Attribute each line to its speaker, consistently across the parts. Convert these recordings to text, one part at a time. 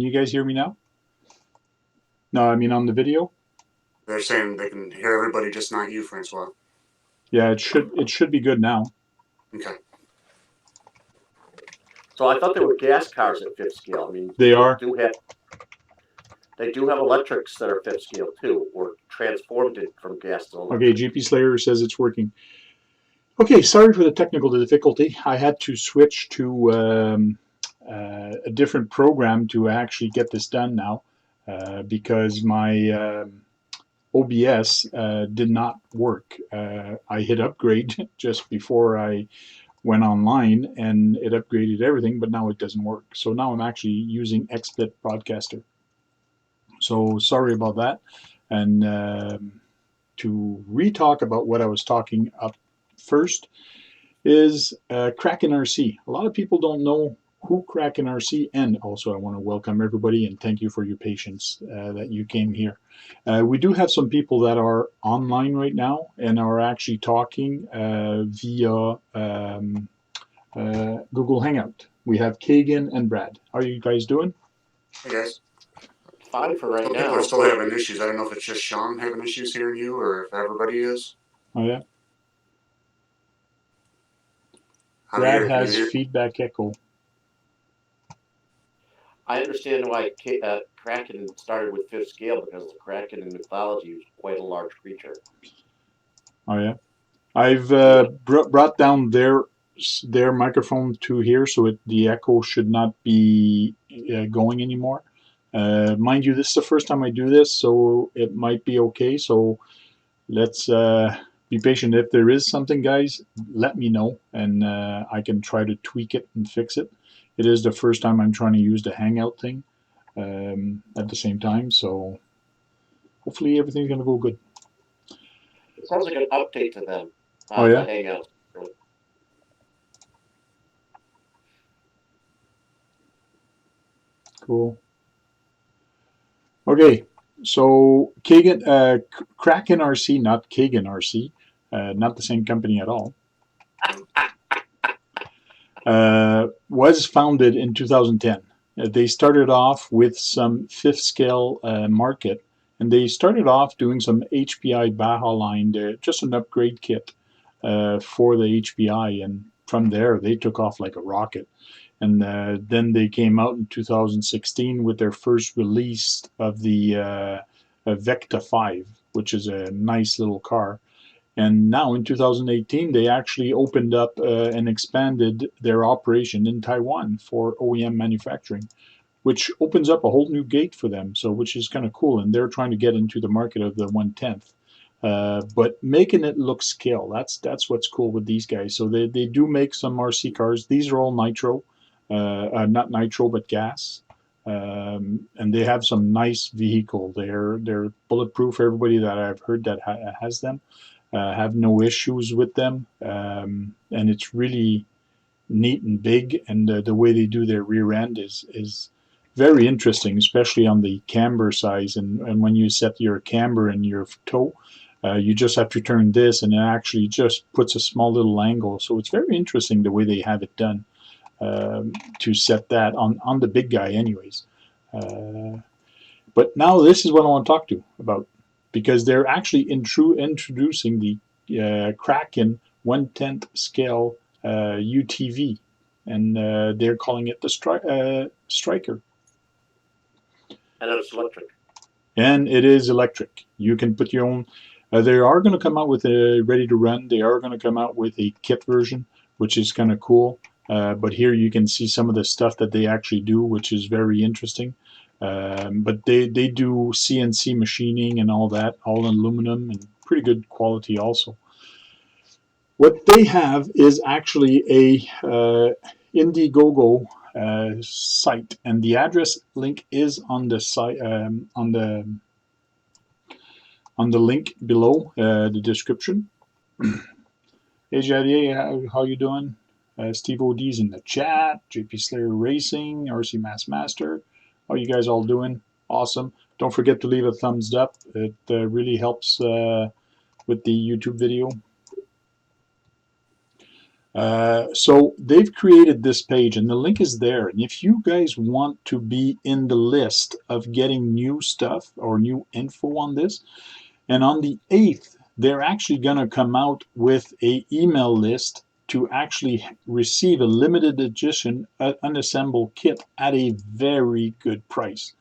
Speaker 1: you guys hear me now? No, I mean on the video.
Speaker 2: They're saying they can hear everybody, just not you, Francois.
Speaker 1: Yeah, it should be good now.
Speaker 2: Okay.
Speaker 3: So I thought they were gas cars at fifth scale. I mean,
Speaker 1: They are.
Speaker 3: They do have electrics that are fifth scale too, or transformed it from gas to electric.
Speaker 1: Okay, GP Slayer says it's working. Okay, sorry for the technical difficulty. I had to switch to a different program to actually get this done now because my OBS did not work. I hit upgrade just before I went online and it upgraded everything, but now it doesn't work. So now I'm actually using XSplit Broadcaster. So sorry about that. And to re-talk about what I was talking up first is Kraken RC. A lot of people don't know who Kraken RC, and also I want to welcome everybody and thank you for your patience that you came here. We do have some people that are online right now and are actually talking via Google Hangout. We have Kagan and Brad. How are you guys doing?
Speaker 2: Hey guys.
Speaker 3: Fine for right
Speaker 2: Some
Speaker 3: now.
Speaker 2: people are still having issues. I don't know if it's just Sean having issues hearing you or if everybody is.
Speaker 1: Oh yeah.
Speaker 2: Javier,
Speaker 1: Brad has feedback echo.
Speaker 3: I understand why Kraken started with fifth scale, because the Kraken in mythology was quite a large creature.
Speaker 1: Oh yeah. I've brought down their microphone to here so the echo should not be going anymore. Mind you, this is the first time I do this, so it might be okay. So let's be patient. If there is something, guys, let me know, and I can try to tweak it and fix it. It is the first time I'm trying to use the Hangout thing at the same time, so hopefully everything's going to go good.
Speaker 3: It sounds like an update to them.
Speaker 1: Oh yeah?
Speaker 3: Hangout.
Speaker 1: Cool. Okay, so Kraken RC, not Kagan RC, not the same company at all, was founded in 2010. They started off with some fifth scale market, and they started off doing some HPI Baja line, just an upgrade kit for the HPI, and from there they took off like a rocket. And then they came out in 2016 with their first release of the Vecta 5, which is a nice little car. And now in 2018, they actually opened up and expanded their operation in Taiwan for OEM manufacturing, which opens up a whole new gate for them, so which is kind of cool. And they're trying to get into the market of the 1/10. But making it look scale, that's what's cool with these guys. So they do make some RC cars. These are all nitro. Not nitro, but gas. And they have some nice vehicle. They're bulletproof. Everybody that I've heard that has them have no issues with them. And it's really neat and big. And the way they do their rear end is very interesting, especially on the camber size. And when you set your camber and your toe, you just have to turn this, and it actually just puts a small little angle. So it's very interesting the way they have it done. To set that on the big guy anyways. But now this is what I want to talk to about, because they're actually introducing the Kraken 1/10 scale UTV, and they're calling it the Striker.
Speaker 3: And it's electric.
Speaker 1: And it is electric. You can put your own. They are going to come out with a ready to run. They are going to come out with a kit version, which is kind of cool. But here you can see some of the stuff that they actually do, which is very interesting. But they do CNC machining and all that, all in aluminum, and pretty good quality also. What they have is actually a Indiegogo site, and the address link is on the site on the link below the description. Hey Jadier, how you doing? Steve OD's in the chat. JP Slayer Racing, RC Master. How you guys all doing? Awesome. Don't forget to leave a thumbs up. It really helps with the YouTube video. So they've created this page, and the link is there. And if you guys want to be in the list of getting new stuff or new info on this, and on the 8th, they're actually going to come out with a email list to actually receive a limited edition unassembled kit at a very good price.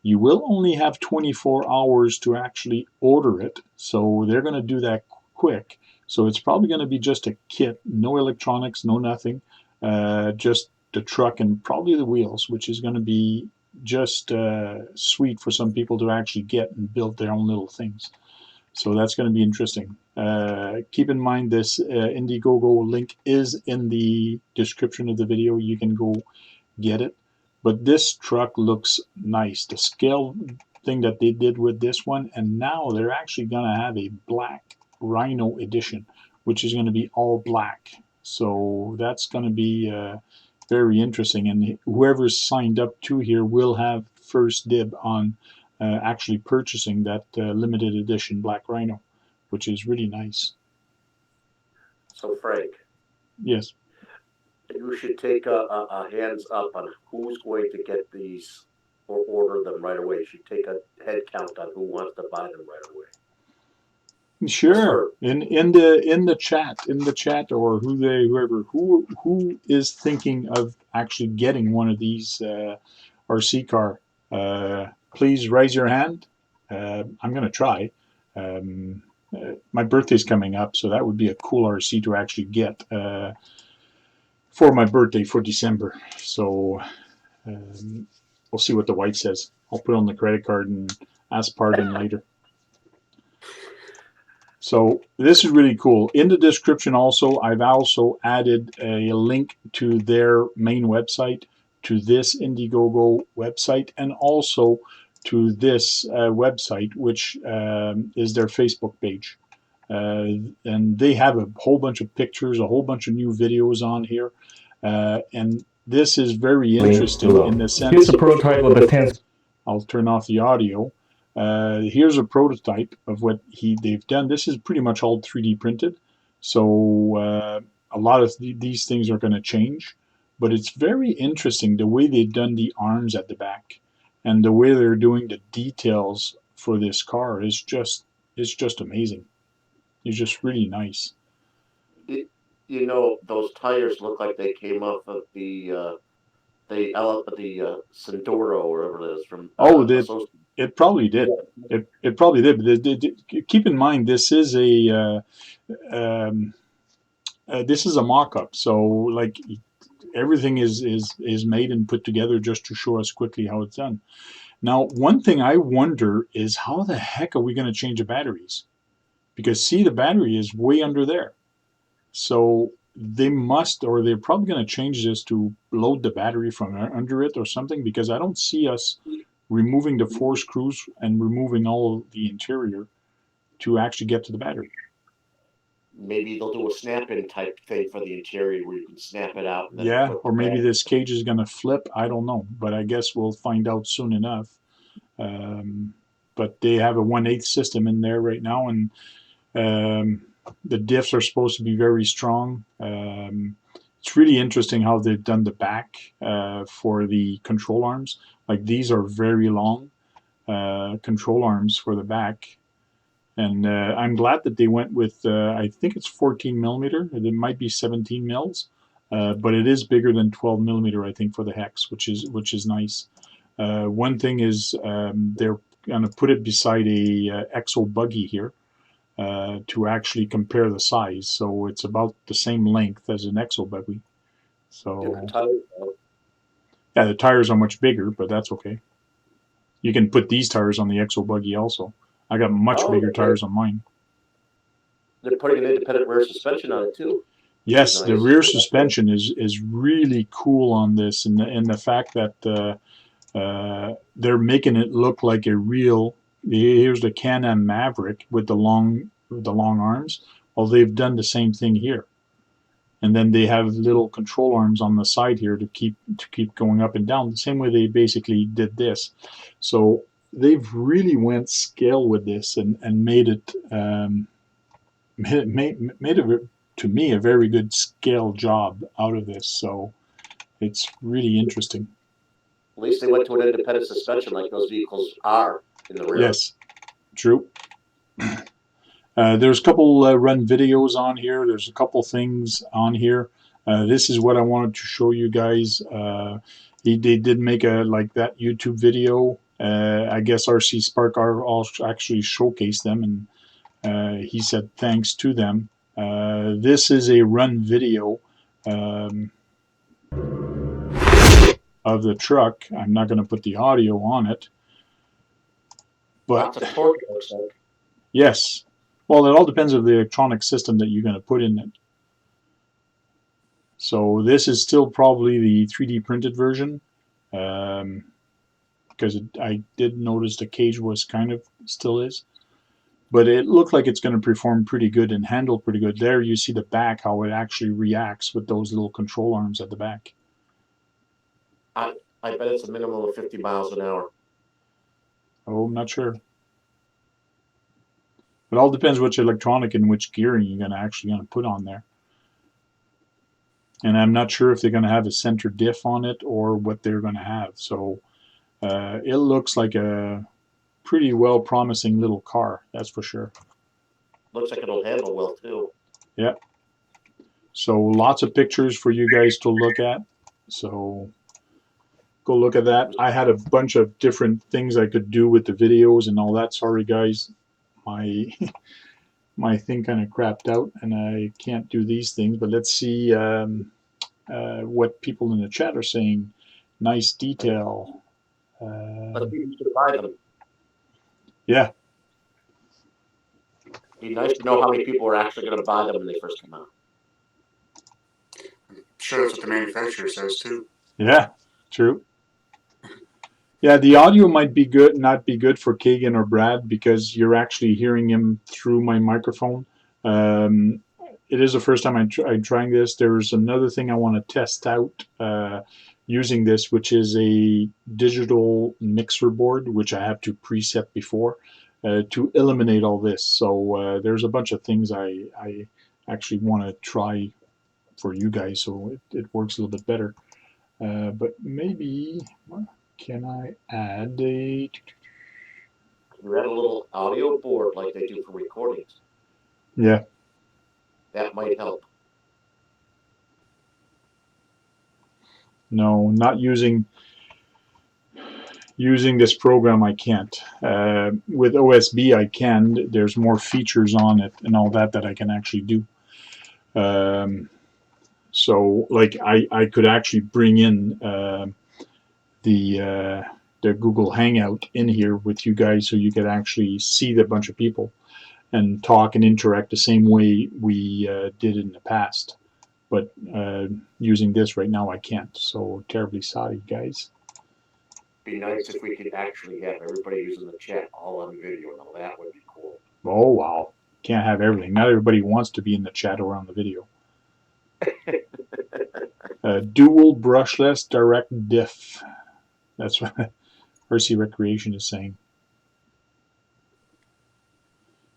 Speaker 1: You will only have 24 hours to actually order it, so they're going to do that quick. So it's probably going to be just a kit, no electronics, no nothing, just the truck and probably the wheels, which is going to be just sweet for some people to actually get and build their own little things. So that's going to be interesting. Keep in mind this Indiegogo link is in the description of the video. You can go get it. But this truck looks nice. The scale thing that they did with this one, and now they're actually going to have a black Rhino edition, which is going to be all black. So that's going to be very interesting. And whoever's signed up to here will have first dib on actually purchasing that limited edition black Rhino, which is really nice.
Speaker 3: So Frank,
Speaker 1: yes,
Speaker 3: you should take a hands up on who's going to get these or order them right away. You should take a head count on who wants to buy them right away.
Speaker 1: sure. In the chat, or who is thinking of actually getting one of these RC car, please raise your hand. I'm going to try. My birthday's coming up, so that would be a cool RC to actually get for my birthday for December. So we'll see what the wife says. I'll put on the credit card and ask pardon later. So this is really cool. In the description also, I've also added a link to their main website, to this Indiegogo website, and also to this website, which is their Facebook page. And they have a whole bunch of pictures, a whole bunch of new videos on here. And this is very interesting in the sense.
Speaker 4: Here's a prototype of the 10.
Speaker 1: I'll turn off the audio. Here's a prototype of what they've done. This is pretty much all 3D printed. So a lot of these things are going to change. But it's very interesting the way they've done the arms at the back. And the way they're doing the details for this car is just amazing. It's just really nice.
Speaker 3: You know, those tires look like they came off of the Sandoro, or whatever it is from.
Speaker 1: It probably did. It probably did. But keep in mind, this is a mock-up. So like everything is made and put together just to show us quickly how it's done. Now, one thing I wonder is how the heck are we going to change the batteries? Because see, the battery is way under there. So they must, or they're probably going to change this to load the battery from under it or something, because I don't see us removing the 4 screws and removing all the interior to actually get to the battery.
Speaker 3: Maybe they'll do a snap-in type thing for the interior where you can snap it out. And
Speaker 1: yeah, or maybe this cage is going to flip. I don't know, but I guess we'll find out soon enough. But they have a 1/8 system in there right now, and the diffs are supposed to be very strong. It's really interesting how they've done the back for the control arms. Like these are very long control arms for the back. And I'm glad that they went with, I think it's 14 millimeter. It might be 17 mils, but it is bigger than 12 millimeter, I think, for the hex, which is nice. One thing is they're going to put it beside a Exo buggy here to actually compare the size. So it's about the same length as an Exo buggy. So yeah, the tires are much bigger, but that's okay. You can put these tires on the Exo buggy also. I got much bigger tires on mine.
Speaker 3: They're putting an independent rear suspension on it too.
Speaker 1: Yes,
Speaker 3: Nice.
Speaker 1: the rear suspension is really cool on this, and the fact that they're making it look like a real. Here's the Can-Am Maverick with the long arms. Well, they've done the same thing here, and then they have little control arms on the side here to keep going up and down. The same way they basically did this. So they've really went scale with this and made it to me, a very good scale job out of this. So it's really interesting.
Speaker 3: At least they went to an independent suspension like those vehicles are in the rear.
Speaker 1: Yes, true. There's a couple run videos on here. There's a couple things on here. This is what I wanted to show you guys. They did make a like that YouTube video. I guess RC SparkR actually showcased them, and he said thanks to them. This is a run video of the truck. I'm not going to put the audio on it, but
Speaker 3: lots of torque, it looks like.
Speaker 1: Yes. Well, it all depends on the electronic system that you're going to put in it. So this is still probably the 3D printed version, because I did notice the cage was kind of, still is. But it looked like it's going to perform pretty good and handle pretty good. There you see the back, how it actually reacts with those little control arms at the back.
Speaker 3: I bet it's a minimum of 50 miles an hour.
Speaker 1: Oh, I'm not sure. It all depends which electronic and which gearing you're going to put on there. And I'm not sure if they're going to have a center diff on it or what they're going to have. So it looks like a pretty well promising little car, that's for sure.
Speaker 3: Looks like it'll handle well too.
Speaker 1: Yeah. So lots of pictures for you guys to look at. So go look at that. I had a bunch of different things I could do with the videos and all that. Sorry guys, my thing kind of crapped out and I can't do these things. But let's see what people in the chat are saying. Nice detail.
Speaker 3: But people should buy them.
Speaker 1: Yeah.
Speaker 3: It'd be nice to know how many people are actually going to buy them when they first come out.
Speaker 2: I'm sure that's what the manufacturer says too.
Speaker 1: Yeah, true. Yeah, the audio might be good, not be good for Kagan or Brad because you're actually hearing him through my microphone. It is the first time I'm trying this. There's another thing I want to test out using this, which is a digital mixer board, which I have to preset before to eliminate all this. So there's a bunch of things I actually want to try for you guys so it works a little bit better. But maybe... Can I add a...
Speaker 3: Can you add a little audio board like they do for recordings?
Speaker 1: Yeah.
Speaker 3: That might help.
Speaker 1: No, not using this program I can't. With OSB I can. There's more features on it and all that I can actually do. So like I could actually bring in the Google Hangout in here with you guys so you could actually see the bunch of people and talk and interact the same way we did in the past. But using this right now I can't. So terribly sorry, guys.
Speaker 3: Be nice if we could actually have everybody using the chat all on video. Now that would be cool.
Speaker 1: Oh wow. Can't have everything. Not everybody wants to be in the chat or on the video. Dual brushless direct diff. That's what RC Recreation is saying.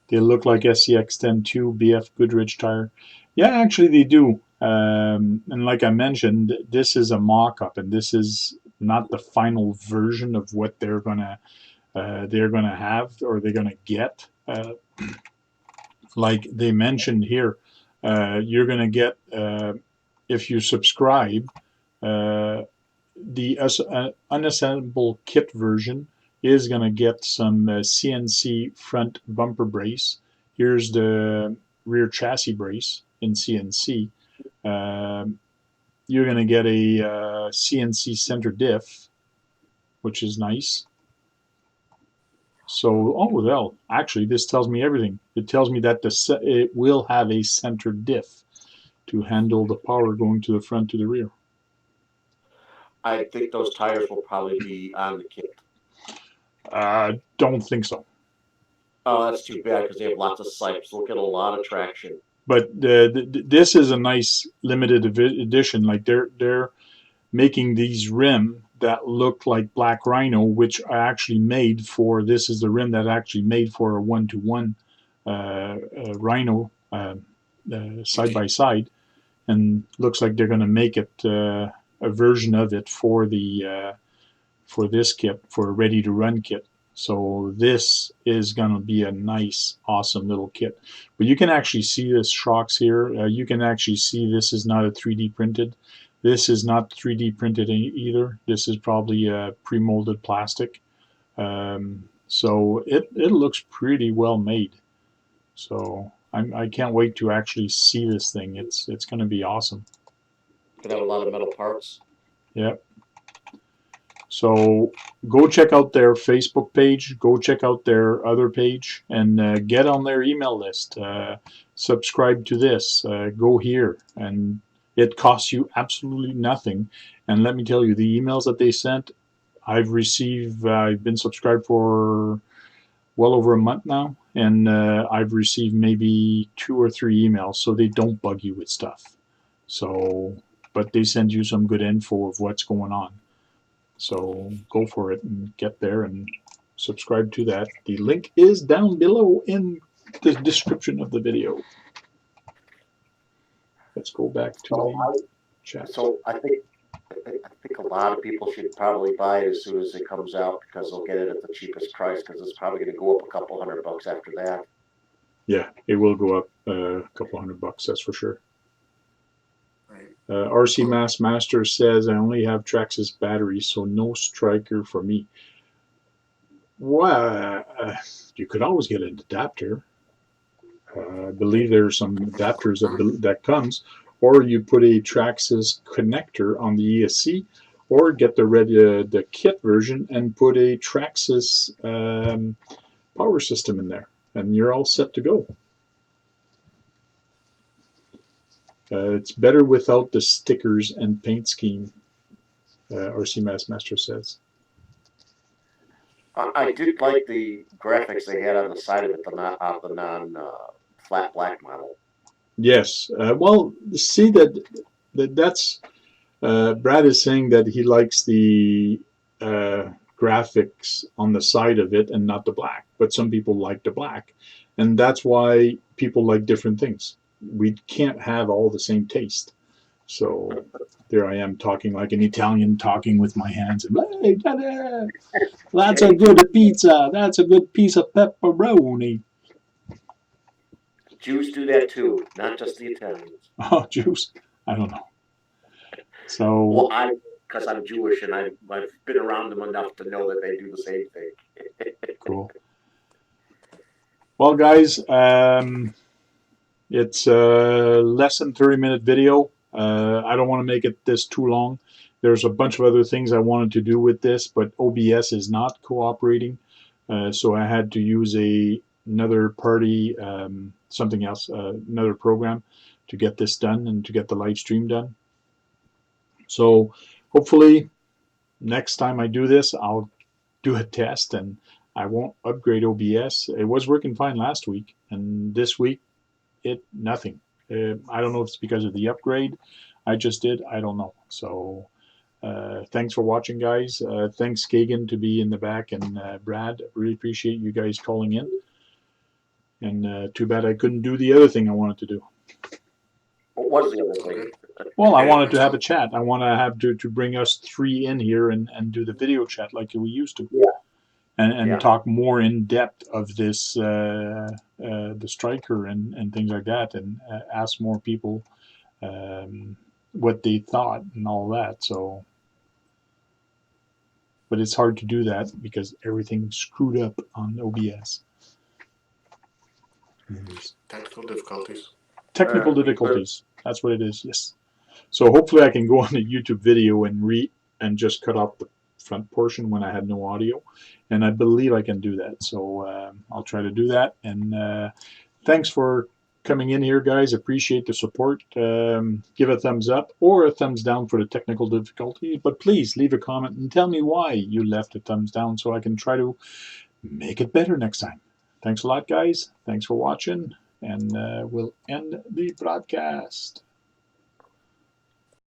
Speaker 1: They look like SCX-10-2 BF Goodrich tire. Yeah, actually they do. And like I mentioned, this is a mock-up, and this is not the final version of what they're gonna have or they're gonna get. Like they mentioned here, you're gonna get if you subscribe. The unassembled kit version is going to get some CNC front bumper brace. Here's the rear chassis brace in CNC. You're going to get a CNC center diff, which is nice. So, oh well, actually this tells me everything. It tells me that it will have a center diff to handle the power going to the front to the rear.
Speaker 3: I think those tires will probably be on the kit.
Speaker 1: Don't think so.
Speaker 3: Oh, that's too bad because they have lots of sipes. We'll get a lot of traction.
Speaker 1: But this is a nice limited edition. Like they're making these rim that look like Black Rhino, which are actually made for. This is the rim that actually made for a 1-to-1 Rhino side by side, and looks like they're going to make it a version of it for the for this kit, for a ready to run kit. So this is going to be a nice, awesome little kit. But you can actually see this shocks here. You can actually see this is not a 3D printed. This is not 3D printed either. This is probably a pre-molded plastic. So it looks pretty well made. So I can't wait to actually see this thing. It's going to be awesome.
Speaker 3: Could have a lot of metal parts.
Speaker 1: Yep. So go check out their Facebook page, go check out their other page, and get on their email list. Subscribe to this. Go here, and it costs you absolutely nothing. And let me tell you, the emails that they sent, I've been subscribed for well over a month now, and I've received maybe 2 or 3 emails, so they don't bug you with stuff. So, but they send you some good info of what's going on. So go for it and get there and subscribe to that. The link is down below in the description of the video. Let's go back to the chat.
Speaker 3: So I think a lot of people should probably buy it as soon as it comes out, because they'll get it at the cheapest price, because it's probably going to go up a couple $100 after that.
Speaker 1: Yeah, it will go up a couple $100, that's for sure. RC Master says, I only have Traxxas batteries, so no Striker for me. Well, you could always get an adapter. I believe there's some adapters that comes, or you put a Traxxas connector on the ESC, or get the kit version and put a Traxxas power system in there, and you're all set to go. It's better without the stickers and paint scheme, RC Master says.
Speaker 3: I did like the graphics they had on the side of it, the non-flat black model.
Speaker 1: Yes. Well, see that's Brad is saying that he likes the graphics on the side of it and not the black, but some people like the black, and that's why people like different things. We can't have all the same taste. So there I am talking like an Italian, talking with my hands. And, hey, that's a good pizza. That's a good piece of pepperoni.
Speaker 3: Jews do that too, not just the Italians.
Speaker 1: Oh, Jews? I don't know. So
Speaker 3: well, because I'm Jewish and I've been around them enough to know that they do the same thing.
Speaker 1: Cool. Well, guys, it's a less than 30-minute video. I don't want to make it this too long. There's a bunch of other things I wanted to do with this, but OBS is not cooperating, so I had to use another party, something else, another program to get this done and to get the live stream done. So hopefully next time I do this, I'll do a test and I won't upgrade OBS. It was working fine last week, and this week nothing. I don't know if it's because of the upgrade I just did. I don't know. So thanks for watching, guys. Thanks, Kagan, to be in the back, and Brad. Really appreciate you guys calling in. And too bad I couldn't do the other thing I wanted to do.
Speaker 3: What was the other thing?
Speaker 1: Well, I wanted to have a chat. I want to have to bring us 3 in here and do the video chat like we used to.
Speaker 3: Yeah.
Speaker 1: And talk more in depth of this, the Striker and things like that, and ask more people what they thought and all that. So, but it's hard to do that because everything's screwed up on OBS.
Speaker 2: Technical difficulties.
Speaker 1: Technical difficulties. That's what it is. Yes. So hopefully I can go on a YouTube video and just cut off the front portion when I had no audio, and I believe I can do that. So I'll try to do that. And thanks for coming in here, guys. Appreciate the support. Give a thumbs up or a thumbs down for the technical difficulty, but please leave a comment and tell me why you left a thumbs down so I can try to make it better next time. Thanks a lot, guys. Thanks for watching, and we'll end the broadcast.